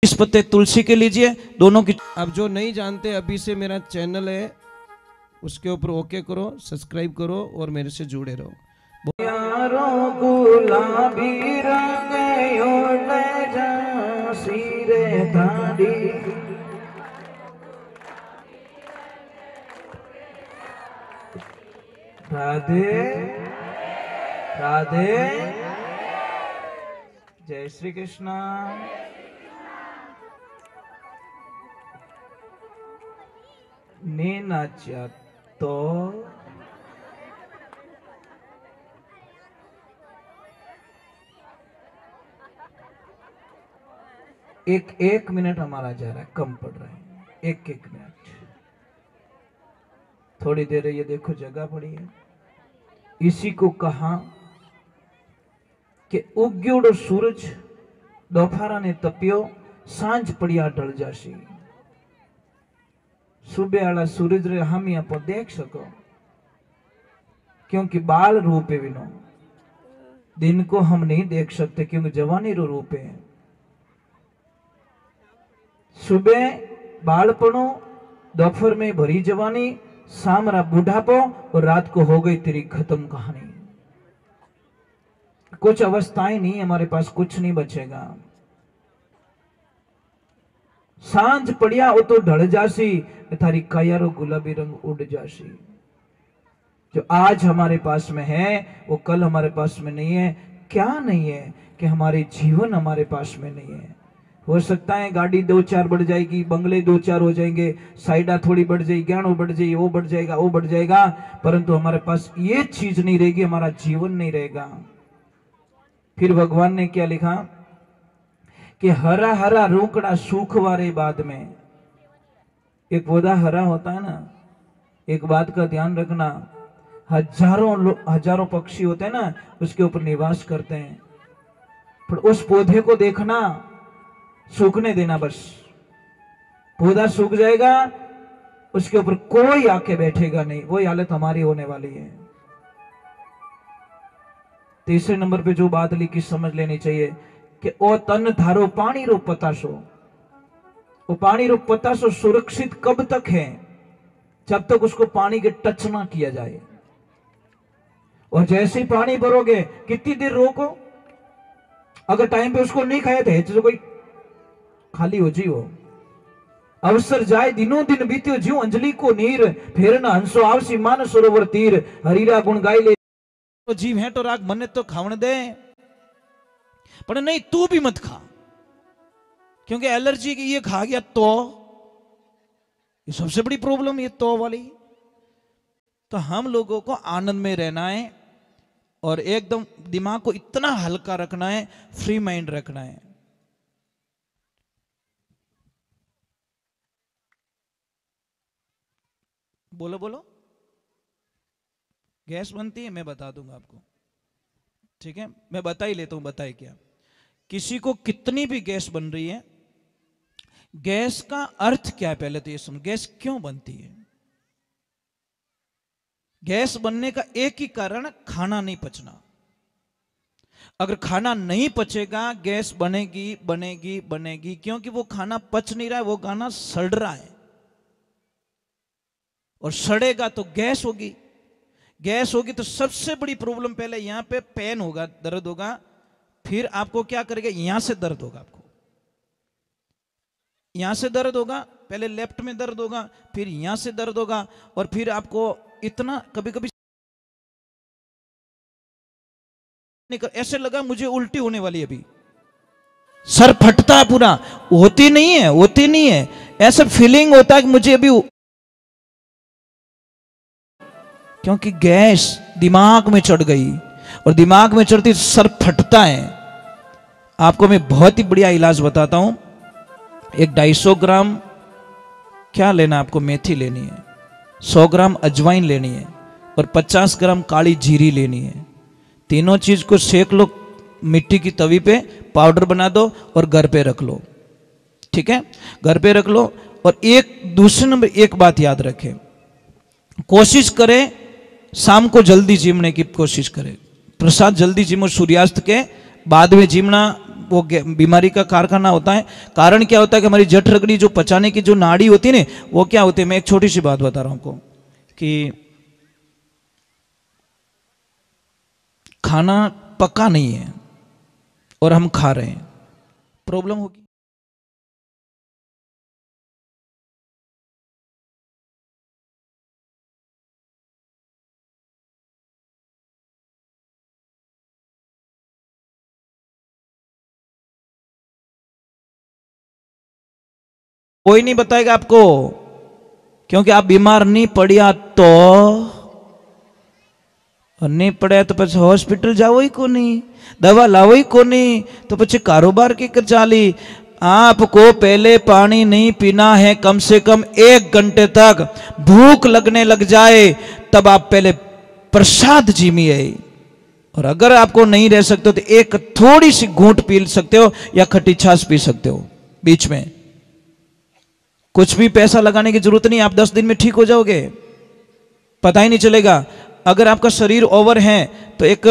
इस पत्ते तुलसी के लीजिए, दोनों की। अब जो नहीं जानते, अभी से मेरा चैनल है, उसके ऊपर ओके करो, सब्सक्राइब करो और मेरे से जुड़े रहो। यारो गुलाबी रंग ओढ़ झांसी रे धाड़ी, राधे राधे, जय श्री कृष्ण। ने नाचा तो एक मिनट हमारा जा रहा है, कम पड़ रहा है, एक मिनट, थोड़ी देर ये देखो जगह पड़ी है। इसी को कहा कि उग्योड़ो सूरज दोपहरा ने तपियो, सांझ पड़िया ढल जासी। सुबह वाला सूरज रे हम यहाँ पर देख सको, क्योंकि बाल रूप है विनो, दिन को हम नहीं देख सकते क्योंकि जवानी रो रूप है। सुबह बालपणो, दोपहर में भरी जवानी, शाम रा बुढ़ापो और रात को हो गई तेरी खत्म कहानी। कुछ अवस्थाएं नहीं, हमारे पास कुछ नहीं बचेगा। सांझ पड़िया वो तो ढल जासी, थारी कायारो गुलाबी रंग उड़ जासी। जो आज हमारे पास में है वो कल हमारे पास में नहीं है। क्या नहीं है कि हमारे जीवन हमारे पास में नहीं है। हो सकता है गाड़ी 2-4 बढ़ जाएगी, बंगले 2-4 हो जाएंगे, साइडा थोड़ी बढ़ जाएगी, गहनों बढ़ जाएगी, वो बढ़ जाएगा, वो बढ़ जाएगा, परंतु हमारे पास ये चीज नहीं रहेगी, हमारा जीवन नहीं रहेगा। फिर भगवान ने क्या लिखा कि हरा हरा रोकड़ा सूख वारे बाद में। एक पौधा हरा होता है ना, एक बात का ध्यान रखना, हजारों पक्षी होते हैं ना, उसके ऊपर निवास करते हैं, पर उस पौधे को देखना, सूखने देना बस। पौधा सूख जाएगा, उसके ऊपर कोई आके बैठेगा नहीं। वही हालत हमारी होने वाली है। तीसरे नंबर पे जो बात लिखी समझ लेनी चाहिए कि ओ तन धारो पानी रो पतासो। वो पानी रो पतासो सुरक्षित कब तक है? जब तक उसको पानी के टच ना किया जाए। और जैसे ही पानी भरोगे, कितनी देर रोको, अगर टाइम पे उसको नहीं खाया तो कोई खाली हो जी। वो अवसर जाए दिनों दिन बीत्यो जीव अंजलि को नीर, फेर न हंसो आवसी मान सरोवर तीर, हरीरा गुण गाय ले। तो जीव है तो राग मन्ने तो खावन दे, पर नहीं तू भी मत खा, क्योंकि एलर्जी की ये खा गया तो ये सबसे बड़ी प्रॉब्लम, ये तो वाली। तो हम लोगों को आनंद में रहना है और एकदम दिमाग को इतना हल्का रखना है, फ्री माइंड रखना है। बोलो बोलो। गैस बनती है, मैं बता दूंगा आपको, ठीक है? मैं बता ही लेता हूं। बताए क्या, किसी को कितनी भी गैस बन रही है, गैस का अर्थ क्या है पहले तो ये समझ। गैस क्यों बनती है? गैस बनने का एक ही कारण, खाना नहीं पचना। अगर खाना नहीं पचेगा, गैस बनेगी बनेगी बनेगी, क्योंकि वो खाना पच नहीं रहा है, वो खाना सड़ रहा है, और सड़ेगा तो गैस होगी। गैस होगी तो सबसे बड़ी प्रॉब्लम पहले यहां पे पेन होगा, दर्द होगा, फिर आपको क्या करेगा, यहां से दर्द होगा, आपको यहां से दर्द होगा, पहले लेफ्ट में दर्द होगा, फिर यहां से दर्द होगा, और फिर आपको इतना कभी कभी ऐसे लगा मुझे उल्टी होने वाली है, अभी सर फटता है पूरा। होती नहीं है, होती नहीं है, ऐसा फीलिंग होता है कि मुझे अभी, क्योंकि गैस दिमाग में चढ़ गई, और दिमाग में चढ़ती सर फटता है। आपको मैं बहुत ही बढ़िया इलाज बताता हूं। एक 250 ग्राम क्या लेना, आपको मेथी लेनी है, 100 ग्राम अजवाइन लेनी है, और 50 ग्राम काली जीरी लेनी है। तीनों चीज को सेक लो मिट्टी की तवी पे, पाउडर बना दो और घर पे रख लो, ठीक है? घर पे रख लो। और एक दूसरे नंबर एक बात याद रखें, कोशिश करें शाम को जल्दी जिमने की कोशिश करें। प्रसाद जल्दी जिमो, सूर्यास्त के बाद में जिमना वो बीमारी का कारखाना होता है। कारण क्या होता है कि हमारी जठ रगड़ी जो पचाने की जो नाड़ी होती है ना, वो क्या होती है। मैं एक छोटी सी बात बता रहा हूं आपको कि खाना पका नहीं है और हम खा रहे हैं, प्रॉब्लम होगी। कोई नहीं बताएगा आपको, क्योंकि आप बीमार नहीं पड़िया तो, और नहीं पड़े तो પછી હોસ્પિટલ જાવો ही को नहीं, दवा लाओ ही को नहीं, तो પછી कारोबार की कर चाली। आपको पहले पानी नहीं पीना है, कम से कम 1 घंटे तक भूख लगने लग जाए तब आप पहले प्रसाद जीमिए। और अगर आपको नहीं रह सकते तो एक थोड़ी सी घूंट पी सकते हो या खट्टी छाछ पी सकते हो बीच में। कुछ भी पैसा लगाने की जरूरत नहीं, आप 10 दिन में ठीक हो जाओगे, पता ही नहीं चलेगा। अगर आपका शरीर ओवर है तो एक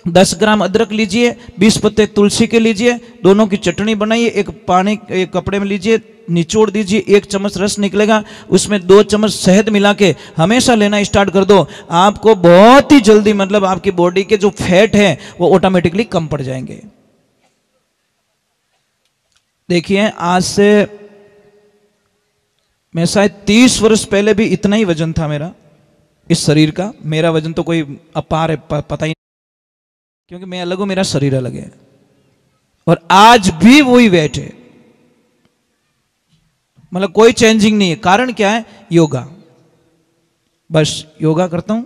10 ग्राम अदरक लीजिए, 20 पत्ते तुलसी के लीजिए, दोनों की चटनी बनाइए, एक पानी एक कपड़े में लीजिए, निचोड़ दीजिए, 1 चम्मच रस निकलेगा, उसमें 2 चम्मच शहद मिला के हमेशा लेना स्टार्ट कर दो। आपको बहुत ही जल्दी मतलब आपकी बॉडी के जो फैट है वो ऑटोमेटिकली कम पड़ जाएंगे। देखिए आज से मैं शायद 30 वर्ष पहले भी इतना ही वजन था मेरा, इस शरीर का। मेरा वजन तो कोई अपार है, पता ही नहीं, क्योंकि मैं अलग हूं, मेरा शरीर अलग है। और आज भी वही वेट है, मतलब कोई चेंजिंग नहीं है। कारण क्या है? योगा। बस योगा करता हूं,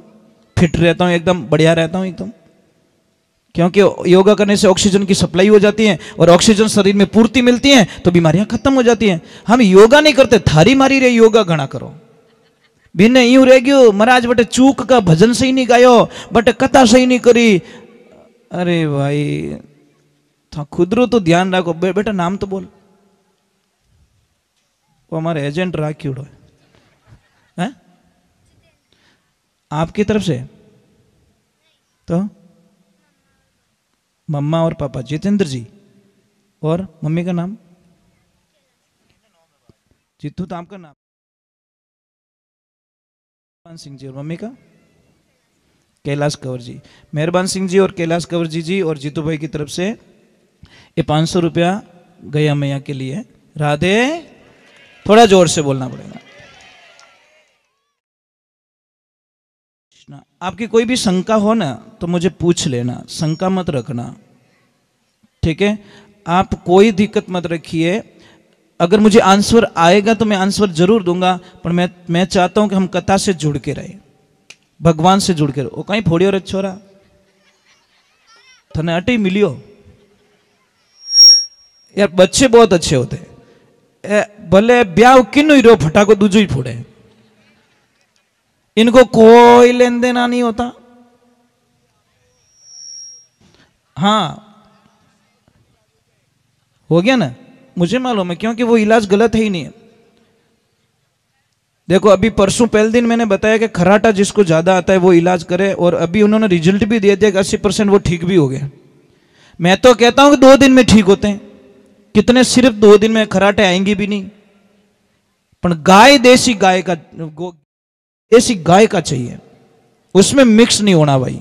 फिट रहता हूं, एकदम बढ़िया रहता हूं एकदम। क्योंकि योगा करने से ऑक्सीजन की सप्लाई हो जाती है, और ऑक्सीजन शरीर में पूर्ति मिलती है तो बीमारियां खत्म हो जाती हैं। हम योगा नहीं करते, थारी मारी रे योगा घना करो। बिने यूं रह गयो महाराज बटे चूक का भजन सही नहीं गायो, बटे कथा सही नहीं करी। अरे भाई था खुदरो तो ध्यान रखो। बेटा नाम तो बोल। वो हमारे एजेंट राखीड़ो है आपकी तरफ से। तो मम्मा और पापा जितेंद्र जी, और मम्मी का नाम जीतू, तो आपका नाम मेहरबान सिंह जी, और मम्मी का कैलाश कंवर जी। मेहरबान सिंह जी और कैलाश कंवर जी और जीतू भाई की तरफ से ये 500 रुपया गया मैया के लिए। राधे, थोड़ा जोर से बोलना पड़ेगा। आपकी कोई भी शंका हो ना तो मुझे पूछ लेना, शंका मत रखना, ठीक है? आप कोई दिक्कत मत रखिए। अगर मुझे आंसर आएगा तो मैं आंसर जरूर दूंगा, पर मैं चाहता हूं कि हम कथा से जुड़ के रहे, भगवान से जुड़ के रहे। वो कहीं फोड़ियो रे छोरा, थने अटी मिलियो यार। बच्चे बहुत अच्छे होते हैं, भले ब्याह किन्नु ही रो फटाको दूजो ही फोड़े, इनको कोई लेन देना नहीं होता। हाँ हो गया ना, मुझे मालूम है, क्योंकि वो इलाज गलत है ही नहीं है। देखो अभी परसों पहले दिन मैंने बताया कि खराटा जिसको ज्यादा आता है वो इलाज करे, और अभी उन्होंने रिजल्ट भी दिया था कि 80% वो ठीक भी हो गए। मैं तो कहता हूं कि 2 दिन में ठीक होते हैं। कितने सिर्फ 2 दिन में खराटे आएंगे भी नहीं। पर गाय देसी गाय का, देसी गाय का चाहिए, उसमें मिक्स नहीं होना भाई,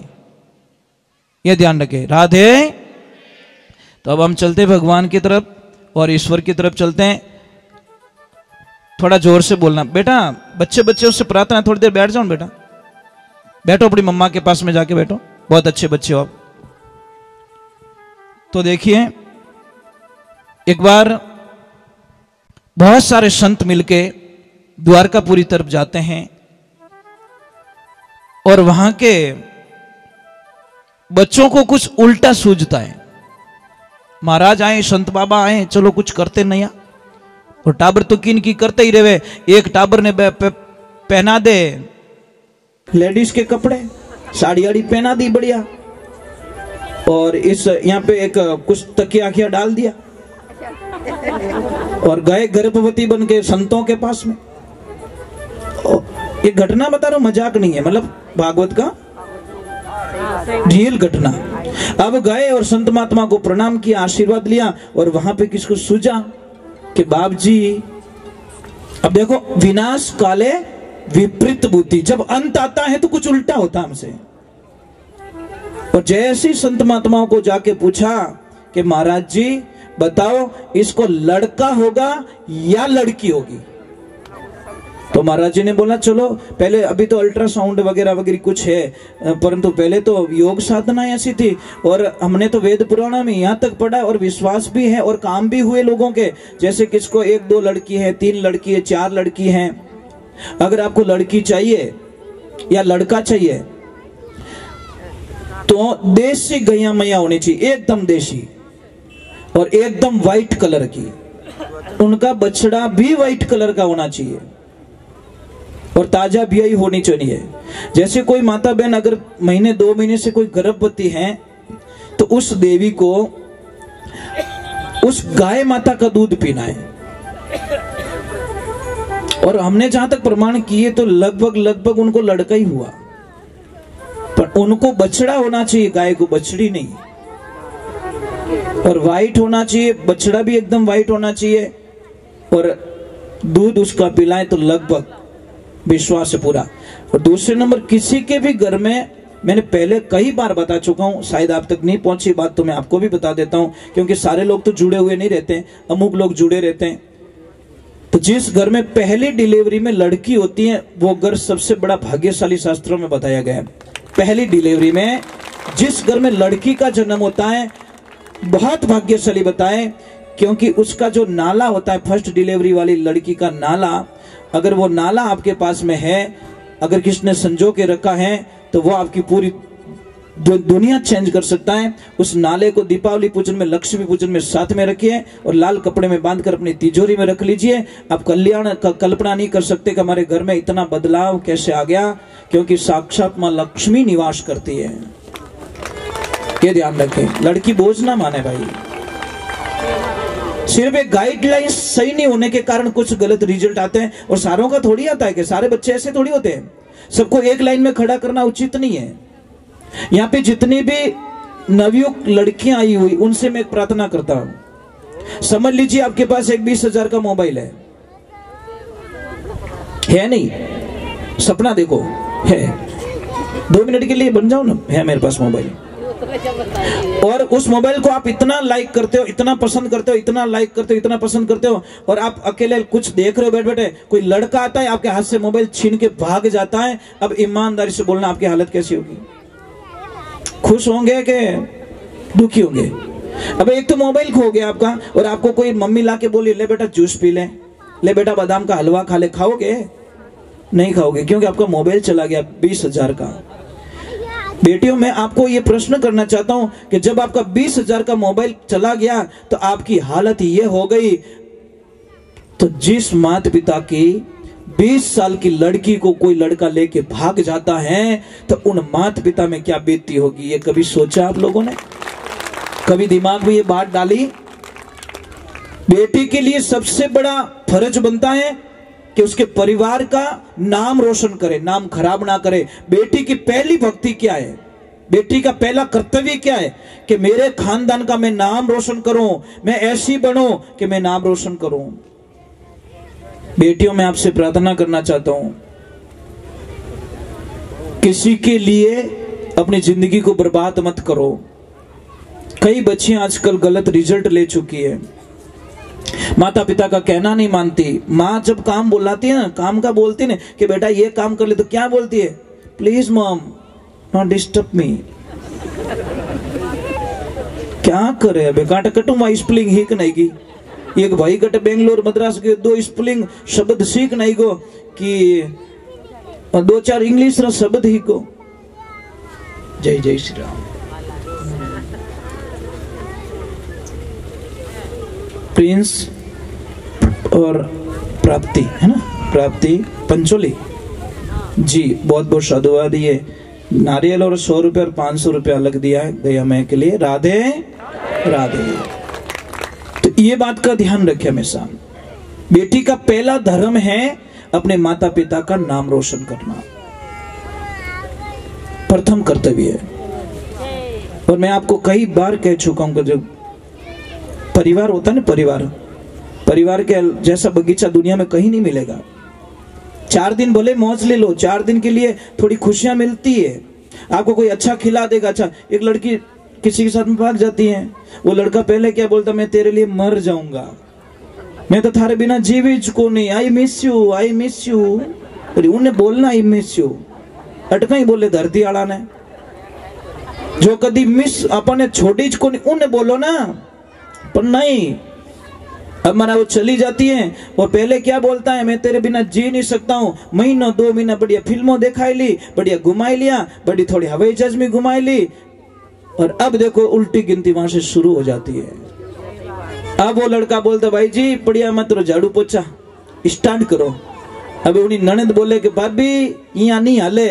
ये ध्यान रखे। राधे। तो अब हम चलते भगवान की तरफ और ईश्वर की तरफ चलते हैं। थोड़ा जोर से बोलना बेटा। बच्चे बच्चे उससे प्रार्थना, थोड़ी देर बैठ जाओ बेटा, बैठो अपनी मम्मा के पास में जाके बैठो, बहुत अच्छे बच्चे हो आप। तो देखिए एक बार बहुत सारे संत मिलके द्वारकापुरी तरफ जाते हैं, और वहां के बच्चों को कुछ उल्टा सूझता है। महाराज आए, संत बाबा आए, चलो कुछ करते नहीं। और टाबर तो किन की करते ही रहे। एक टाबर ने पहना दे लेडीज के कपड़े, साड़ी आड़ी पहना दी बढ़िया, और इस यहाँ पे एक कुछ तकिया आखिया डाल दिया, और गए गर्भवती बन के संतों के पास में। ये घटना बता रहा हूं, मजाक नहीं है, मतलब भागवत का रियल घटना। अब गए और संत महात्मा को प्रणाम किया, आशीर्वाद लिया, और वहां पे किसको सूझा कि बाप जी, अब देखो, विनाश काले विपरीत बुद्धि, जब अंत आता है तो कुछ उल्टा होता हमसे। और जैसे संत महात्माओं को जाके पूछा कि महाराज जी बताओ, इसको लड़का होगा या लड़की होगी? तो महाराज जी ने बोला चलो पहले, अभी तो अल्ट्रासाउंड वगैरह वगैरह कुछ है, परंतु पहले तो योग साधना ऐसी थी, और हमने तो वेद पुराण में यहाँ तक पढ़ा, और विश्वास भी है और काम भी हुए लोगों के, जैसे किसको 1-2 लड़की है, 3 लड़की है, 4 लड़की हैं। अगर आपको लड़की चाहिए या लड़का चाहिए तो देसी गैया मैया होनी चाहिए, एकदम देसी और एकदम व्हाइट कलर की, उनका बछड़ा भी व्हाइट कलर का होना चाहिए और ताजा ब्याई होनी चाहिए। जैसे कोई माता बहन अगर महीने 2 महीने से कोई गर्भवती है तो उस देवी को उस गाय माता का दूध पीना है। और हमने जहां तक प्रमाण किए तो लगभग उनको लड़का ही हुआ, पर उनको बछड़ा होना चाहिए, गाय को बछड़ी नहीं, और व्हाइट होना चाहिए, बछड़ा भी एकदम व्हाइट होना चाहिए, और दूध उसका पिलाएं तो लगभग विश्वास से पूरा। और दूसरे नंबर, किसी के भी घर में, मैंने पहले कई बार बता चुका हूं, शायद आप तक नहीं पहुंची बात, तो मैं आपको भी बता देता हूं, क्योंकि सारे लोग तो जुड़े हुए नहीं रहते, अमुक लोग जुड़े रहते हैं। तो जिस घर में पहली डिलीवरी में लड़की होती है वो घर सबसे बड़ा भाग्यशाली, शास्त्रों में बताया गया है। पहली डिलीवरी में जिस घर में लड़की का जन्म होता है बहुत भाग्यशाली बताए, क्योंकि उसका जो नाला होता है, फर्स्ट डिलीवरी वाली लड़की का नाला, अगर वो नाला आपके पास में है, अगर किसने संजो के रखा है, तो वो आपकी पूरी दुनिया चेंज कर सकता है। उस नाले को दीपावली पूजन में, लक्ष्मी पूजन में साथ में रखिए और लाल कपड़े में बांधकर अपनी तिजोरी में रख लीजिए। आप कल्याण का कल्पना नहीं कर सकते कि हमारे घर में इतना बदलाव कैसे आ गया, क्योंकि साक्षात मां लक्ष्मी निवास करती है। ये ध्यान रखें, लड़की बोझ ना माने भाई। सिर्फ एक गाइडलाइन सही नहीं होने के कारण कुछ गलत रिजल्ट आते हैं, और सारों का थोड़ी आता है कि सारे बच्चे ऐसे थोड़ी होते हैं। सबको एक लाइन में खड़ा करना उचित नहीं है। यहाँ पे जितनी भी नवयुक्त लड़कियां आई हुई, उनसे मैं एक प्रार्थना करता हूं, समझ लीजिए आपके पास एक 20,000 का मोबाइल है नहीं? सपना देखो है, 2 मिनट के लिए बन जाओ ना, है मेरे पास मोबाइल, और उस मोबाइल को आप इतना लाइक करते हो, इतना पसंद करते हो, इतना लाइक करते हो, इतना पसंद करते हो, और आप अकेले कुछ देख रहे हो बैठ बैठे, कोई लड़का आता है आपके हाथ से मोबाइल छीन के भाग जाता है। अब ईमानदारी से बोलना, आपकी हालत कैसी होगी? खुश होंगे कि दुखी होंगे? अब एक तो मोबाइल खो गया आपका, और आपको कोई मम्मी लाके बोली ले बेटा जूस पी ले, ले बेटा बादाम का हलवा खा ले, खाओगे? नहीं खाओगे, क्योंकि आपका मोबाइल चला गया 20,000 का। बेटियों, मैं आपको ये प्रश्न करना चाहता हूं कि जब आपका 20,000 का मोबाइल चला गया तो आपकी हालत ये हो गई, तो जिस माता पिता की 20 साल की लड़की को कोई लड़का लेके भाग जाता है, तो उन माता पिता में क्या बीतती होगी, ये कभी सोचा आप लोगों ने? कभी दिमाग में ये बात डाली? बेटी के लिए सबसे बड़ा फर्ज बनता है कि उसके परिवार का नाम रोशन करे, नाम खराब ना करे। बेटी की पहली भक्ति क्या है? बेटी का पहला कर्तव्य क्या है? कि मेरे खानदान का मैं नाम रोशन करूं, मैं ऐसी बनूं कि मैं नाम रोशन करूं। बेटियों, मैं आपसे प्रार्थना करना चाहता हूं, किसी के लिए अपनी जिंदगी को बर्बाद मत करो। कई बच्चियां आजकल गलत रिजल्ट ले चुकी है, माता पिता का कहना नहीं मानती। माँ जब काम बुलाती है ना, काम का बोलती ना कि बेटा ये काम कर ले, तो क्या बोलती है? Please mom not disturb me. क्या करे बेकाट कटू माँ स्पेलिंग हिक नहीं की, एक भाई कट बेंगलोर मद्रास के 2 स्पेलिंग शब्द सीख नहीं को कि 2-4 इंग्लिश रा शब्द ही को। जय जय श्री राम। प्रिंस और प्राप्ति है ना, प्राप्ति पंचोली जी, बहुत बहुत साधुवाद। ये नारियल और 100 रुपए और 500 रुपए अलग दिया है गया मैं के लिए। राधे राधे। तो ये बात का ध्यान रखे हमेशा। बेटी का पहला धर्म है अपने माता पिता का नाम रोशन करना, प्रथम कर्तव्य है। और मैं आपको कई बार कह चुका हूं कि जो परिवार होता है ना, परिवार के जैसा बगीचा दुनिया में कहीं नहीं मिलेगा। 4 दिन भले मौज ले लो, 4 दिन के लिए थोड़ी खुशियां मिलती है, आपको कोई अच्छा खिला देगा। अच्छा, एक लड़की किसी के साथ में भाग जाती है, वो लड़का पहले क्या बोलता, मैं तेरे लिए मर जाऊंगा, मैं तो थारे बिना जीवी को नहीं, I miss you, I miss you. उन्हें बोलना आई मिस यू, अटका ही बोले धरती आड़ा ने, जो कदी मिस अपने छोड़ी को नहीं उन्हें बोलो ना, पर नहीं। अब माना वो चली जाती है, वो पहले क्या बोलता है, मैं तेरे बिना जी नहीं सकता हूँ। महीनों 2 महीना बढ़िया फिल्मों दिखाई ली, बढ़िया घुमाई लिया, बड़ी थोड़ी हवाई जहाज में घुमाई ली, और अब देखो उल्टी गिनती वहां से शुरू हो जाती है। अब वो लड़का बोलता, भाई जी बढ़िया मत रो, झाड़ू पोछा स्टार्ट करो। अब उन्हीं ननद बोले कि भाभी यहाँ नहीं हाले,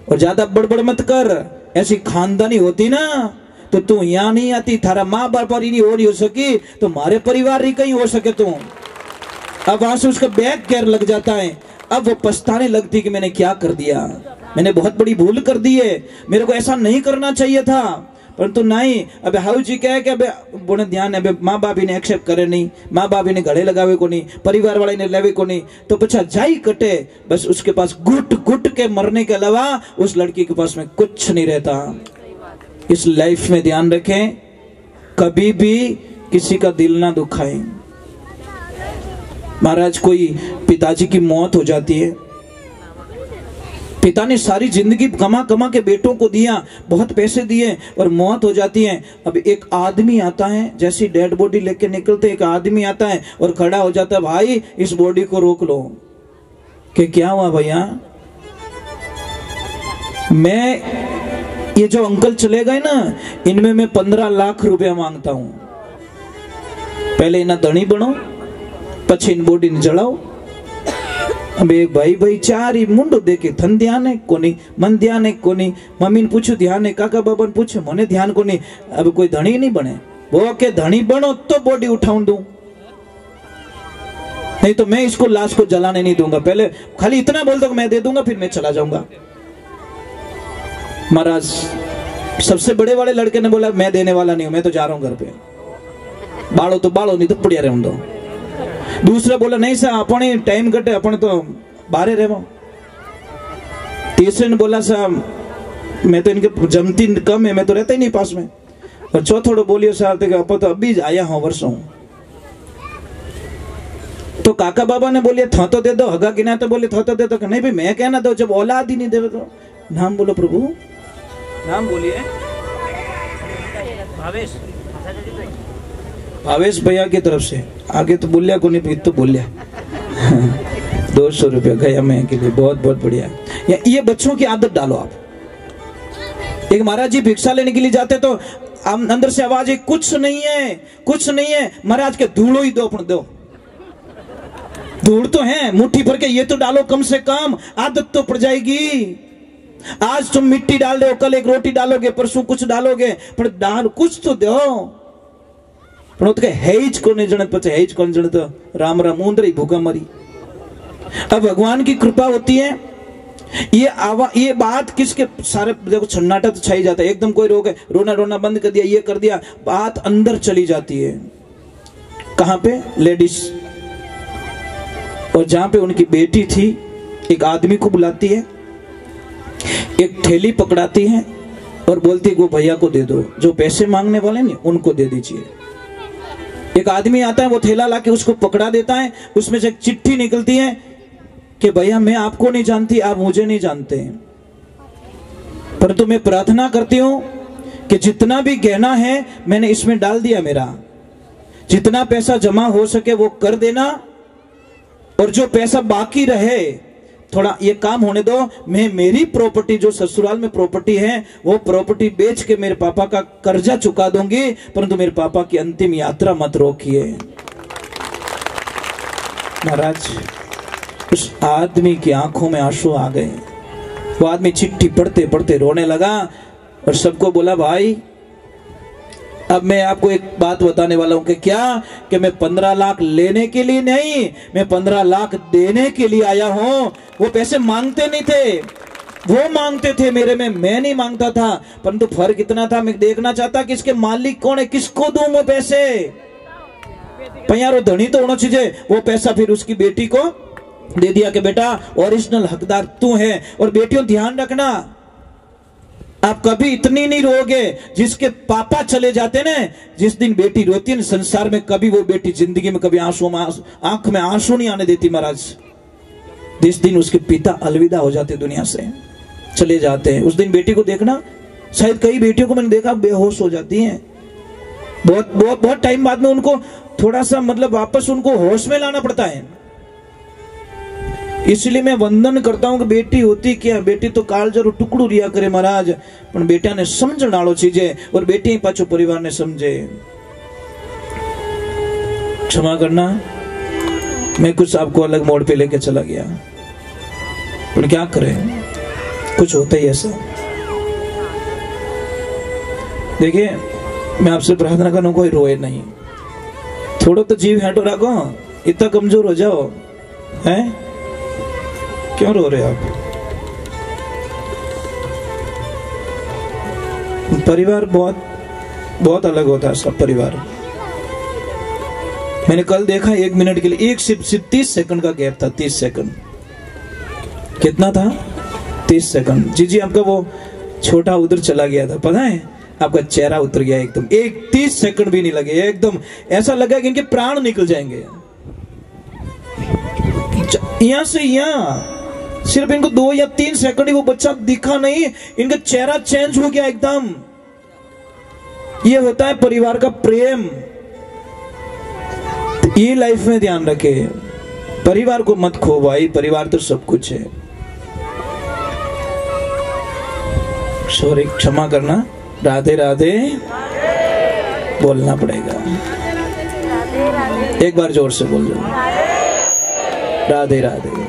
और ज्यादा बड़बड़ मत कर, ऐसी खानदानी होती ना तो तू यहाँ नहीं आती, थारा माँ बाप पर ही नहीं हो सकी तो हमारे परिवार ही कहीं हो सके तू। अब वहां से उसका बैक गेयर लग जाता है। अब वो पछताने लगती कि मैंने क्या कर दिया, मैंने बहुत बड़ी भूल कर दी है, मेरे को ऐसा नहीं करना चाहिए था, परंतु नहीं। अब हाउ जी कहे कि बोने ध्यान है, माँ बाप ने एक्सेप्ट करे नहीं, माँ बाप ने गले लगावे को नहीं, परिवार वाले ने लेवे को नहीं, तो पछा जाई कटे, बस उसके पास घुट घुट के मरने के अलावा उस लड़की के पास में कुछ नहीं रहता। इस लाइफ में ध्यान रखें, कभी भी किसी का दिल ना दुखाएं। महाराज, कोई पिताजी की मौत हो जाती है, पिता ने सारी जिंदगी कमा कमा के बेटों को दिया, बहुत पैसे दिए, और मौत हो जाती है। अब एक आदमी आता है, जैसी डेड बॉडी लेके निकलते एक आदमी आता है और खड़ा हो जाता है, भाई इस बॉडी को रोक लो। कि क्या हुआ भैया, मैं ये जो अंकल चले गए ना, इनमें मैं 15 लाख रुपया मांगता हूं, पहले इन्हें धनी बनो, પછી इन बॉडी ने जलाओ। अब एक भाई चार ही मुंडो देखे, थन ध्यान है कोनी, मन ध्यान है कोनी, मम्मी ने पूछो ध्यान है, काका बाबा ने पूछो, मने ध्यान कोनी। अब कोई धनी नहीं बने, वो के धनी बनो तो बॉडी उठाऊं दूं, नहीं तो मैं इसको लाश को जलाने नहीं दूंगा। पहले खाली इतना बोल दो मैं दे दूंगा, फिर मैं चला जाऊंगा। महाराज, सबसे बड़े वाले लड़के ने बोला, मैं देने वाला नहीं हूं, मैं तो जा रहा हूं घर पे, बाड़ो तो बाड़ो, नहीं तो पड़िया रहे दो। दूसरा बोला, नहीं सर अपने टाइम कटे, अपने तो बाहर रहो। तीसरे ने बोला, साहब मैं तो इनके जमती कम है, मैं तो रहता ही नहीं पास में। और चौथोड़ो बोलियो, साहब आप तो अभी आया हूं वर्षों। तो काका बाबा ने बोलिए, था तो दे दो, हगा गिना तो बोले था तो दे दो। नहीं भाई मैं कहना दो, जब औलाद ही नहीं दे तो। नाम बोलो प्रभु, नाम बोलिए। भावेश भैया की तरफ से, आगे तो बोलिया को नहीं, तो बोलिया 200 रुपया गया मैं के लिए, बहुत बहुत बढ़िया। ये बच्चों की आदत डालो आप। एक महाराज जी भिक्षा लेने के लिए जाते तो अंदर से आवाज है, कुछ नहीं है, कुछ नहीं है। महाराज के धूलो ही दो, अपन दो, धूल तो है मुट्ठी भर के, ये तो डालो कम से कम, आदत तो पड़ जाएगी। आज तुम मिट्टी डाल रहे हो, कल एक रोटी डालोगे, परसों कुछ डालोगे, पर डाल कुछ तो दो। पण तो हेज को नहीं जणत, पचे हेज कौन जणत, राम राम मुंदरी भूखा मरी। अब भगवान की कृपा होती है। ये बात किसके सारे देखो सन्नाटा तो छाई जाता है, एकदम कोई रोग है, रोना रोना बंद कर दिया, ये कर दिया, बात अंदर चली जाती है। कहां पे? लेडीज। और जहां पे उनकी बेटी थी, एक आदमी को बुलाती है, एक थैली पकड़ाती है और बोलती है वो भैया को दे दो, जो पैसे मांगने वाले नहीं उनको दे दीजिए। एक आदमी आता है, वो थैला लाके उसको पकड़ा देता है, उसमें से एक चिट्ठी निकलती है कि भैया मैं आपको नहीं जानती, आप मुझे नहीं जानते, परंतु मैं प्रार्थना करती हूं कि जितना भी गहना है मैंने इसमें डाल दिया, मेरा जितना पैसा जमा हो सके वो कर देना, और जो पैसा बाकी रहे थोड़ा ये काम होने दो, मैं मेरी प्रॉपर्टी जो ससुराल में प्रॉपर्टी है वो प्रॉपर्टी बेच के मेरे पापा का कर्जा चुका दूंगी, परंतु मेरे पापा की अंतिम यात्रा मत रोकिए। महाराज, उस आदमी की आंखों में आंसू आ गए। वो आदमी चिट्ठी पढ़ते पढ़ते रोने लगा और सबको बोला, भाई अब मैं आपको एक बात बताने वाला हूं कि क्या, कि मैं 15 लाख लेने के लिए नहीं, मैं 15 लाख देने के लिए आया हूं। वो पैसे मांगते नहीं थे, वो मांगते थे मेरे में, मैं नहीं मांगता था। परंतु फर्क इतना था, मैं देखना चाहता कि इसके मालिक कौन है, किसको दूं मैं पैसे। यार धनी तो होना चाहिए। वो पैसा फिर उसकी बेटी को दे दिया कि बेटा ओरिजिनल हकदार तू है। और बेटियों ध्यान रखना, आप कभी इतनी नहीं रोगे। जिसके पापा चले जाते ना, जिस दिन बेटी रोती है संसार में, कभी वो बेटी जिंदगी में कभी आंख में आंसू नहीं आने देती महाराज। जिस दिन उसके पिता अलविदा हो जाते, दुनिया से चले जाते हैं, उस दिन बेटी को देखना, शायद कई बेटियों को मैंने देखा बेहोश हो जाती हैं। बहुत बहुत बहुत टाइम बाद में उनको थोड़ा सा मतलब वापस उनको होश में लाना पड़ता है। इसलिए मैं वंदन करता हूं कि बेटी होती क्या, बेटी तो कालजरू टुकड़ू रिया करे महाराज, पण बेटा ने समझण वालो चीजे, और बेटी पाछो परिवार ने समझे। क्षमा करना, मैं कुछ आपको अलग मोड़ पे लेके चला गया, पर क्या करें, कुछ होता ही ऐसा। देखिए मैं आपसे प्रार्थना करूं, कोई रोए नहीं, थोड़ा तो जीव हैंटो रखो, इतना कमजोर हो जाओ हैं, क्यों रो रहे आप। परिवार बहुत बहुत अलग होता है, सब परिवार। मैंने कल देखा 1 मिनट के लिए, एक सिर्फ 30 सेकंड का गैप था, 30 सेकंड। कितना था? 30 सेकंड। जी आपका वो छोटा उधर चला गया था, पता है, आपका चेहरा उतर गया एकदम। 30 सेकंड भी नहीं लगे, एकदम ऐसा लगा कि इनके प्राण निकल जाएंगे। यहां से यहां सिर्फ इनको 2 या 3 सेकंड ही वो बच्चा दिखा नहीं, इनका चेहरा चेंज हो गया एकदम। ये होता है परिवार का प्रेम। ये लाइफ में ध्यान रखे, परिवार को मत खो भाई, परिवार तो सब कुछ है। सॉरी, क्षमा करना, राधे राधे बोलना पड़ेगा। एक बार जोर से बोल दो, राधे राधे।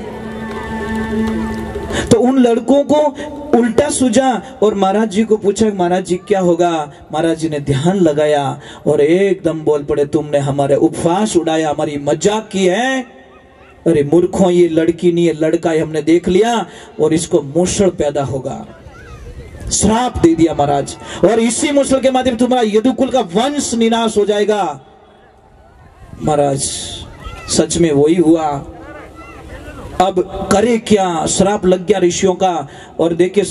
तो उन लड़कों को उल्टा सूझा और महाराज जी को पूछा, महाराज जी क्या होगा। महाराज जी ने ध्यान लगाया और एकदम बोल पड़े, तुमने हमारे उपवास उड़ाया, हमारी मजाक की है। अरे मूर्खों, ये लड़की नहीं है, लड़का है, हमने देख लिया, और इसको मूषण पैदा होगा। श्राप दे दिया महाराज, और इसी मूषण के माध्यम तुम्हारा यदुकुल का वंश निनाश हो जाएगा। महाराज सच में वही हुआ। अब करे क्या, श्राप लग गया ऋषियों का। और देखिए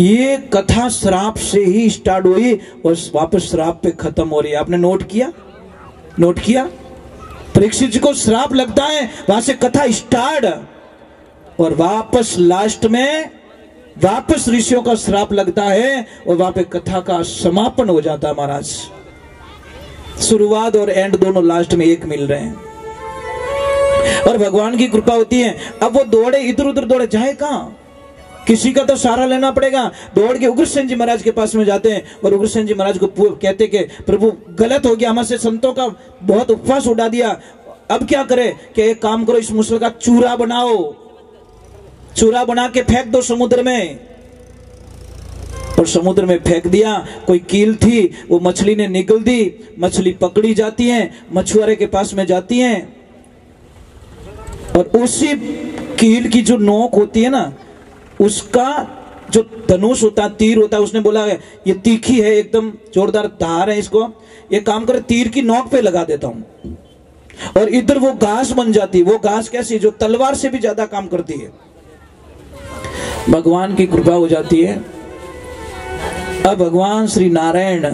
ये कथा श्राप से ही स्टार्ट हुई और वापस श्राप पे खत्म हो रही है। आपने नोट किया? नोट किया? परीक्षित जी को श्राप लगता है, वहां से कथा स्टार्ट, और वापस लास्ट में वापस ऋषियों का श्राप लगता है, और वहां पे कथा का समापन हो जाता है महाराज। शुरुआत और एंड दोनों लास्ट में एक मिल रहे हैं, और भगवान की कृपा होती है। अब वो दौड़े इधर उधर, दौड़े जाए कहां, किसी का तो सहारा लेना पड़ेगा। दौड़ के उग्रसेन जी महाराज के पास में जाते हैं, और उग्रसेन जी महाराज को कहते कि प्रभु गलत हो गया, हमसे संतों का बहुत उपवास उड़ा दिया, अब क्या करे। कि एक काम करो, इस मूसल का चूरा बनाओ, चूरा बना के फेंक दो समुद्र में। और समुद्र में फेंक दिया। कोई कील थी, वो मछली ने निगल दी, मछली पकड़ी जाती है, मछुआरे के पास में जाती है, और उसी कील की जो नोक होती है ना, उसका जो धनुष होता है, तीर होता है, उसने बोला ये तीखी है, एकदम जोरदार धार है, इसको ये काम करे तीर की नोक पे लगा देता हूं, और इधर वो घास बन जाती है। वो घास कैसी, जो तलवार से भी ज्यादा काम करती है। भगवान की कृपा हो जाती है। अब भगवान श्री नारायण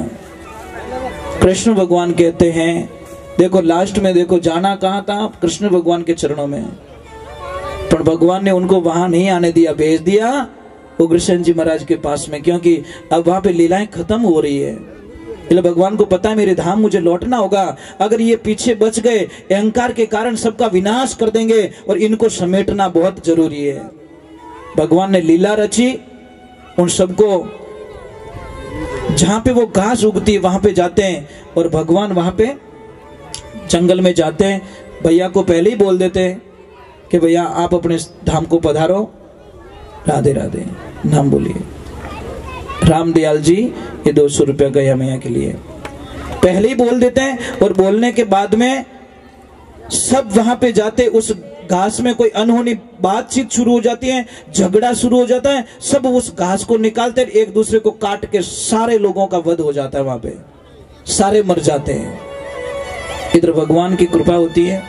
कृष्ण भगवान कहते हैं, देखो लास्ट में देखो जाना कहां था, कृष्ण भगवान के चरणों में, पर भगवान ने उनको वहां नहीं आने दिया, भेज दिया उग्रसेन जी महाराज के पास में, क्योंकि अब वहां पे लीलाएं खत्म हो रही है। इसलिए भगवान को पता है मेरे धाम मुझे लौटना होगा। अगर ये पीछे बच गए, अहंकार के कारण सबका विनाश कर देंगे, और इनको समेटना बहुत जरूरी है। भगवान ने लीला रची, उन सबको जहां पे वो घास उगती है वहां पे जाते हैं, और भगवान वहां पे जंगल में जाते हैं। भैया को पहले ही बोल देते हैं कि भैया आप अपने धाम को पधारो, राधे राधे नाम बोलिए। रामदयाल जी ये 200 रुपया गया मैया के लिए, पहले ही बोल देते हैं। और बोलने के बाद में सब वहां पे जाते, उस घास में कोई अनहोनी बातचीत शुरू हो जाती है, झगड़ा शुरू हो जाता है, सब उस घास को निकालते हैं, एक दूसरे को काट के सारे लोगों का वध हो जाता है, वहां पे सारे मर जाते हैं। इधर भगवान की कृपा होती है,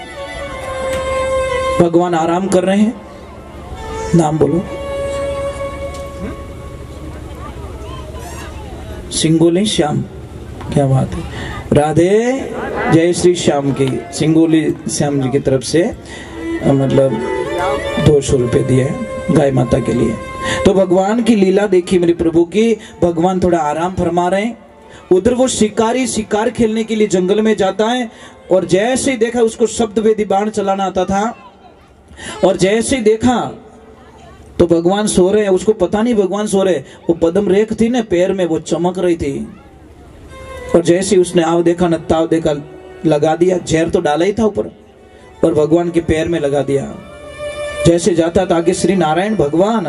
भगवान आराम कर रहे हैं, नाम बोलो, सिंगोली श्याम, क्या बात है, राधे जय श्री श्याम की, सिंगोली श्याम जी की तरफ से मतलब 200 रुपए दिए गाय माता के लिए। तो भगवान की लीला देखी मेरे प्रभु की, भगवान थोड़ा आराम फरमा रहे हैं। उधर वो शिकारी शिकार खेलने के लिए जंगल में जाता है, और जैसे ही देखा उसको शब्द वेदी बाण चलाना आता था, और जैसे ही देखा तो भगवान सो रहे हैं, उसको पता नहीं भगवान सो रहे, वो पद्म रेख थी ना पैर में, वो चमक रही थी, और जैसे ही उसने आव देखा न ताव देखा, लगा दिया, जहर तो डाला ही था ऊपर, और भगवान के पैर में लगा दिया। जैसे जाता था आगे श्री नारायण भगवान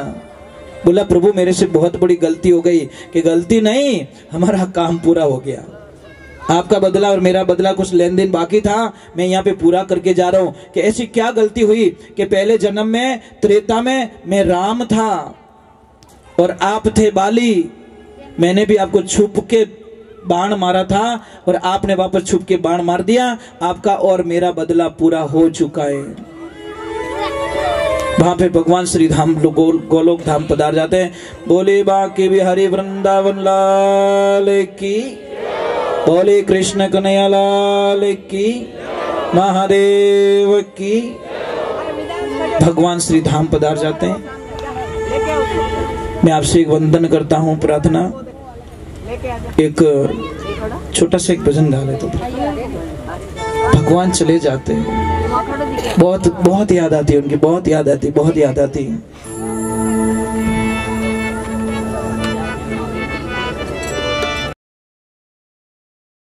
बोला, प्रभु मेरे से बहुत बड़ी गलती हो गई, कि गलती नहीं, हमारा काम पूरा हो गया, आपका बदला और मेरा बदला कुछ लेन देन बाकी था, मैं यहाँ पे पूरा करके जा रहा हूँ। कि ऐसी क्या गलती हुई कि पहले जन्म में त्रेता में मैं राम था और आप थे बाली, मैंने भी आपको छुप के बाण मारा था और आपने वापस छुप के बाण मार दिया, आपका और मेरा बदला पूरा हो चुका है। वहां पे भगवान श्री धाम गोलोक धाम पधार जाते हैं। बोले बाके बिहारी वृंदावन लाल की, बोले कृष्ण कन्हैया लाल की, महादेव की। भगवान श्री धाम पधार जाते हैं। मैं आपसे एक वंदन करता हूँ, प्रार्थना, एक छोटा सा एक भजन गा ले तो भगवान चले जाते हैं। बहुत बहुत याद आती है उनकी, बहुत याद आती, बहुत याद आती है।